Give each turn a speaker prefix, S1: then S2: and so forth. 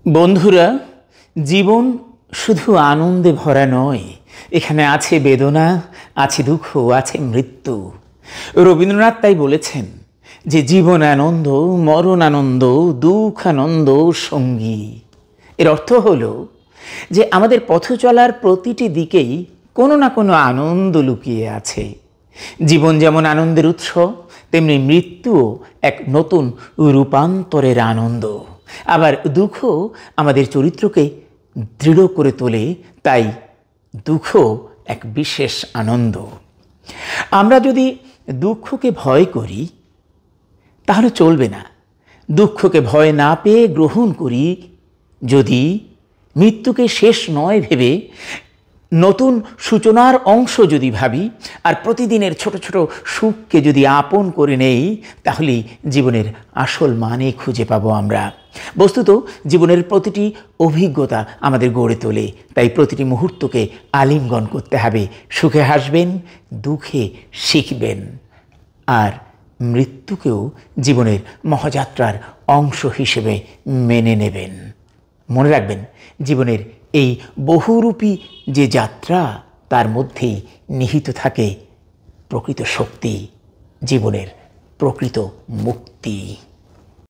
S1: বন্ধুরা, জীবন শুধু আনন্দে ভরা নয়, এখানে আছে বেদনা, আছে দুঃখ, আছে মৃত্যু। রবীন্দ্রনাথ তাই বলেছেন যে জীবন আনন্দ, মরণ আনন্দ, দুঃখ আনন্দ সঙ্গী। এর অর্থ হলো যে আমাদের পথ চলার প্রতিটি দিকেই কোনো না কোনো আনন্দ লুকিয়ে আছে। জীবন যেমন আনন্দের উৎস, তেমনি মৃত্যুও এক নতুন রূপান্তরের আনন্দ। আবার দুঃখ আমাদের চরিত্রকে দৃঢ় করে তোলে, তাই দুঃখ এক বিশেষ আনন্দ। আমরা যদি দুঃখকে ভয় করি তাহলে চলবে না। দুঃখকে ভয় না পেয়ে গ্রহণ করি। যদি মৃত্যুকে শেষ নয় ভেবে নতুন সূচনার অংশ যদি ভাবি, আর প্রতিদিনের ছোট ছোট সুখকে যদি আপন করে নেই, তাহলে জীবনের আসল মানে খুঁজে পাবো আমরা। বস্তুত জীবনের প্রতিটি অভিজ্ঞতা আমাদের গড়ে তোলে, তাই প্রতিটি মুহূর্তকে আলিঙ্গন করতে হবে। সুখে হাসবেন, দুঃখে শিখবেন, আর মৃত্যুকেও জীবনের মহাযাত্রার অংশ হিসেবে মেনে নেবেন। মনে রাখবেন, জীবনের এই বহুরূপী যে যাত্রা, তার মধ্যেই নিহিত থাকে প্রকৃত শক্তি, জীবনের প্রকৃত মুক্তি।